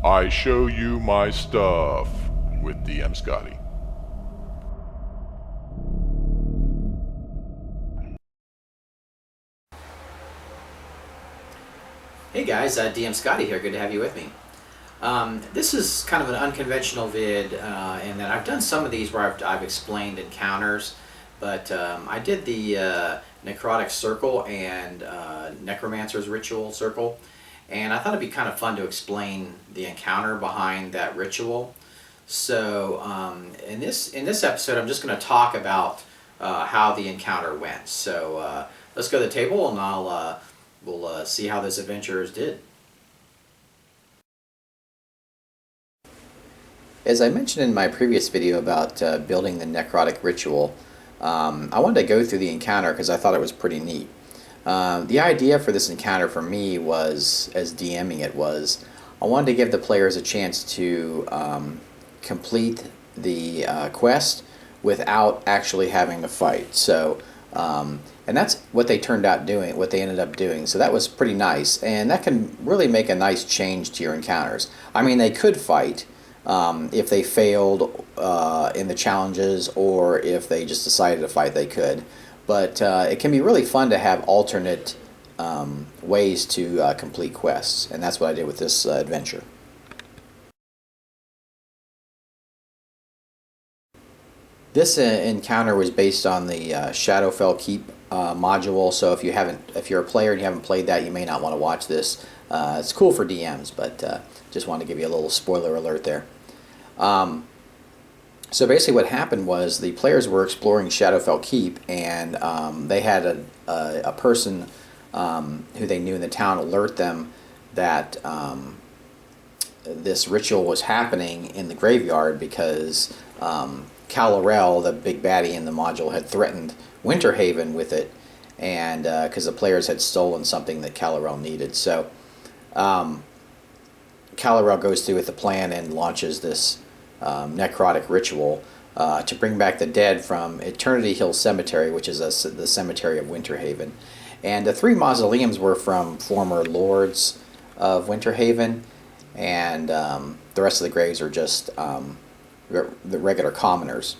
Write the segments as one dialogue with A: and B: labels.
A: I show you my stuff with DM Scotty.
B: Hey guys, DM Scotty here. Good to have you with me. This is kind of an unconventional vid in that I've done some of these where I've explained encounters, but I did the necrotic circle and necromancer's ritual circle, and I thought it'd be kind of fun to explain the encounter behind that ritual. So in this episode, I'm just going to talk about how the encounter went. So let's go to the table, and we'll see how this adventurers did. As I mentioned in my previous video about building the necrotic ritual, I wanted to go through the encounter because I thought it was pretty neat. The idea for this encounter for me was, as DMing it was, I wanted to give the players a chance to complete the quest without actually having to fight. So, and that's what they turned out doing, what they ended up doing. So that was pretty nice, and that can really make a nice change to your encounters. I mean, they could fight if they failed in the challenges, or if they just decided to fight, they could. But it can be really fun to have alternate ways to complete quests, and that's what I did with this adventure. This encounter was based on the Shadowfell Keep module. So if you're a player and you haven't played that, you may not want to watch this. It's cool for DMs, but just wanted to give you a little spoiler alert there. So basically, what happened was the players were exploring Shadowfell Keep, and they had a person who they knew in the town alert them that this ritual was happening in the graveyard because Calorel, the big baddie in the module, had threatened Winterhaven with it, and because the players had stolen something that Calorel needed. So Calorel goes through with the plan and launches this necrotic ritual to bring back the dead from Eternity Hill Cemetery, which is the cemetery of Winterhaven. And the 3 mausoleums were from former lords of Winterhaven, and the rest of the graves are just the regular commoners.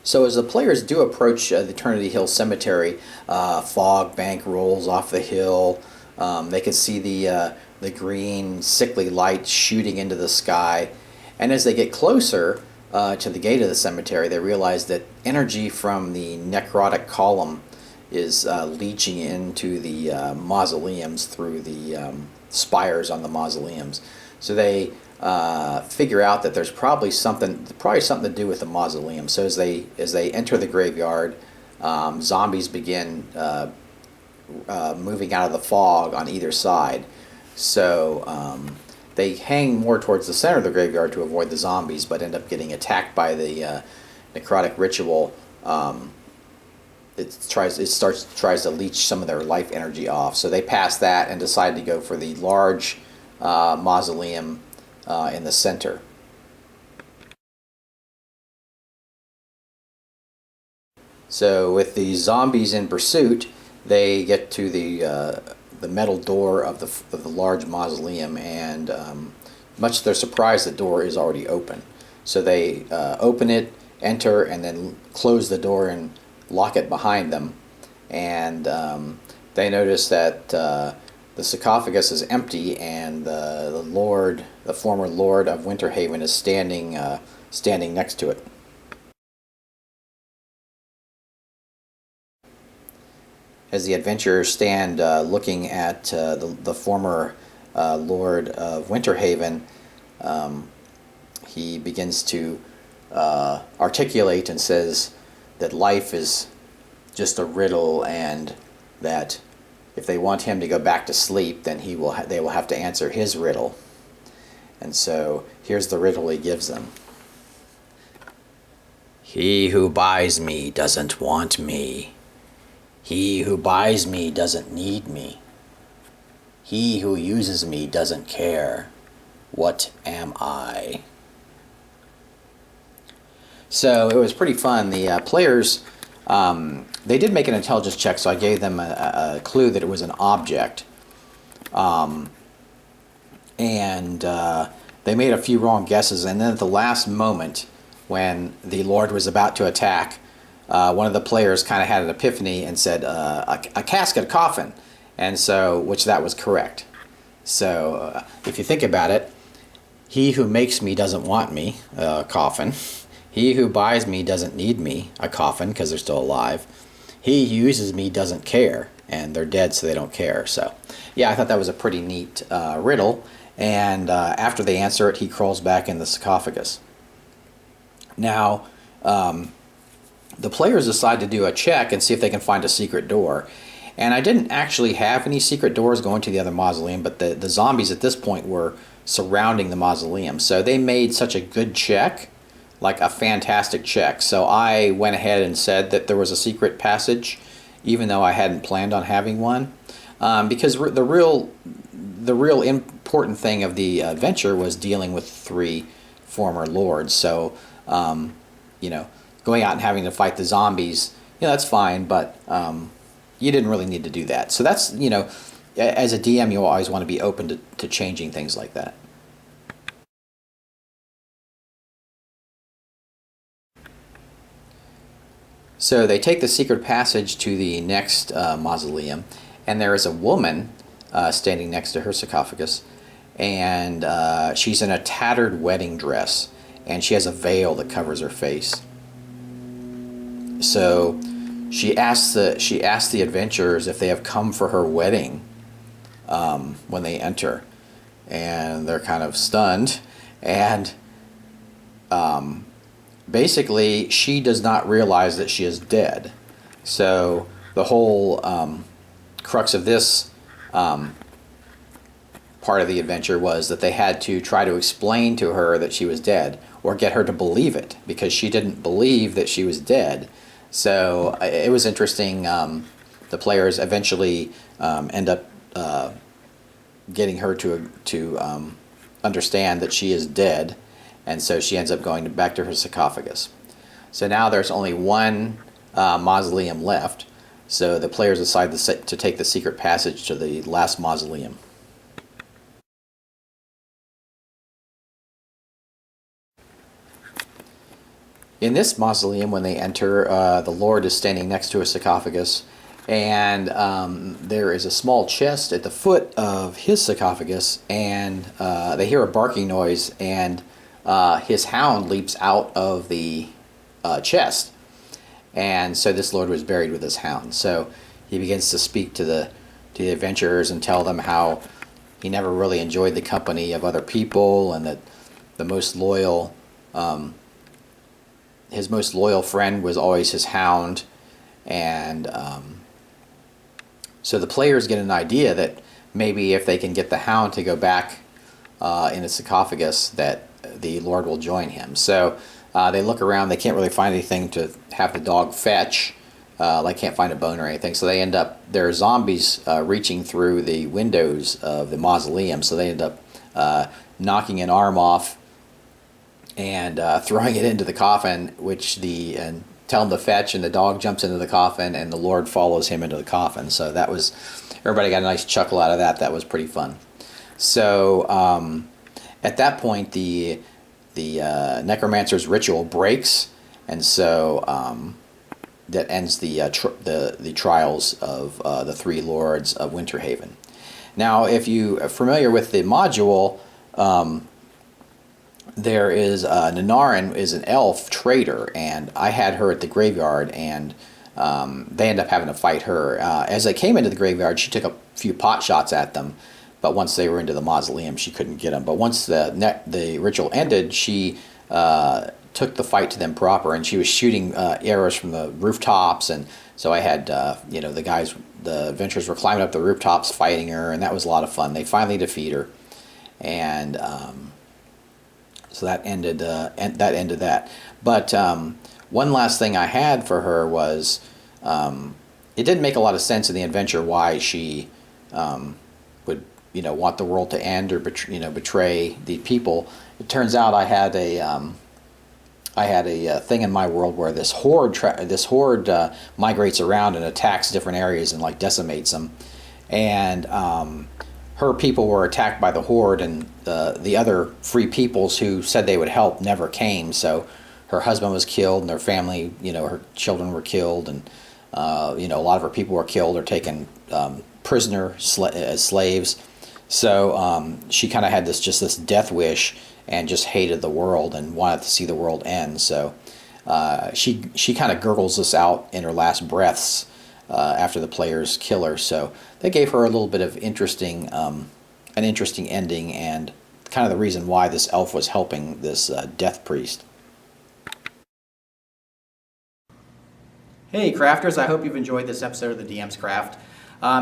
B: So as the players do approach the Eternity Hill Cemetery, fog bank rolls off the hill. They can see the green, sickly light shooting into the sky. And as they get closer to the gate of the cemetery, they realize that energy from the necrotic column is leaching into the mausoleums through the spires on the mausoleums. So they figure out that there's probably something to do with the mausoleum. So as they enter the graveyard, zombies begin moving out of the fog on either side. So they hang more towards the center of the graveyard to avoid the zombies, but end up getting attacked by the necrotic ritual. It tries to leech some of their life energy off. So they pass that and decide to go for the large mausoleum in the center. So with the zombies in pursuit, they get to the metal door of the large mausoleum, and much to their surprise, the door is already open. So they open it, enter, and then close the door and lock it behind them. And they notice that the sarcophagus is empty, and the former lord of Winterhaven, is standing next to it. As the adventurers stand looking at the former lord of Winterhaven, he begins to articulate and says that life is just a riddle, and that if they want him to go back to sleep, then they will have to answer his riddle. And so here's the riddle he gives them. He who buys me doesn't want me. He who buys me doesn't need me. He who uses me doesn't care. What am I? So it was pretty fun. The players They did make an intelligence check, so I gave them a clue that it was an object. And they made a few wrong guesses, and then at the last moment, when the Lord was about to attack, one of the players kind of had an epiphany and said, a casket, a coffin, and so, which that was correct. So if you think about it, he who makes me doesn't want me, a coffin. He who buys me doesn't need me, a coffin, because they're still alive. He who uses me doesn't care, and they're dead, so they don't care. So yeah, I thought that was a pretty neat riddle. And after they answer it, he crawls back in the sarcophagus. Now, the players decide to do a check and see if they can find a secret door. And I didn't actually have any secret doors going to the other mausoleum, but the zombies at this point were surrounding the mausoleum. So they made such a good check, like a fantastic check. So I went ahead and said that there was a secret passage, even though I hadn't planned on having one. Because the real important thing of the adventure was dealing with 3 former lords. So, going out and having to fight the zombies, that's fine, but you didn't really need to do that. So that's, as a DM, you always want to be open to changing things like that. So they take the secret passage to the next mausoleum, and there is a woman standing next to her sarcophagus, and she's in a tattered wedding dress, and she has a veil that covers her face. So she asks the adventurers if they have come for her wedding when they enter, and they're kind of stunned, and basically she does not realize that she is dead. So the whole crux of this part of the adventure was that they had to try to explain to her that she was dead, or get her to believe it, because she didn't believe that she was dead. So it was interesting. The players eventually end up getting her to understand that she is dead, and so she ends up going back to her sarcophagus. So now there's only one mausoleum left, so the players decide to take the secret passage to the last mausoleum. In this mausoleum, when they enter, the Lord is standing next to a sarcophagus, and there is a small chest at the foot of his sarcophagus, and they hear a barking noise, and his hound leaps out of the chest. And so this Lord was buried with his hound. So he begins to speak to the adventurers and tell them how he never really enjoyed the company of other people, and that the most loyal his most loyal friend was always his hound. And so the players get an idea that maybe if they can get the hound to go back in its sarcophagus, that the Lord will join him. So they look around, they can't really find anything to have the dog fetch. They can't find a bone or anything, so they end up, there are zombies reaching through the windows of the mausoleum, so they end up knocking an arm off and throwing it into the coffin, which and tell him to fetch, and the dog jumps into the coffin, and the Lord follows him into the coffin. So that was, everybody got a nice chuckle out of that. That was pretty fun. So at that point, the necromancer's ritual breaks, and so that ends the trials of the 3 lords of Winterhaven. Now, if you are familiar with the module, there is Nanarin is an elf trader, and I had her at the graveyard, and they end up having to fight her. As they came into the graveyard, she took a few pot shots at them, but once they were into the mausoleum, she couldn't get them. But once the ritual ended, she took the fight to them proper, and she was shooting arrows from the rooftops, and so I had the adventurers were climbing up the rooftops fighting her, and that was a lot of fun. They finally defeat her, and so that ended that. But one last thing I had for her was, it didn't make a lot of sense in the adventure why she would want the world to end or betray the people. It turns out I had I had a thing in my world where this horde migrates around and attacks different areas and like decimates them, and her people were attacked by the horde, and the other free peoples who said they would help never came. So her husband was killed, and their family, her children were killed, and a lot of her people were killed or taken prisoner as slaves. So she kind of had this death wish and just hated the world and wanted to see the world end. So she kind of gurgles this out in her last breaths after the players kill her. So that gave her a little bit of an interesting ending, and kind of the reason why this elf was helping this death priest. Hey crafters, I hope you've enjoyed this episode of the DM's Craft.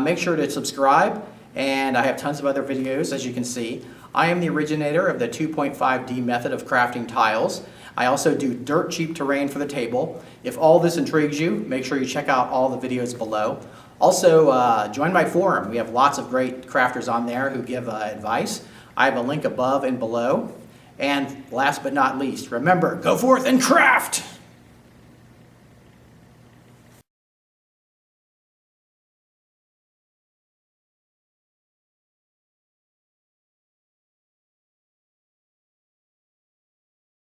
B: Make sure to subscribe, and I have tons of other videos, as you can see. I am the originator of the 2.5D method of crafting tiles. I also do dirt cheap terrain for the table. If all this intrigues you, make sure you check out all the videos below. Also, join my forum. We have lots of great crafters on there who give advice. I have a link above and below. And last but not least, remember, go forth and craft!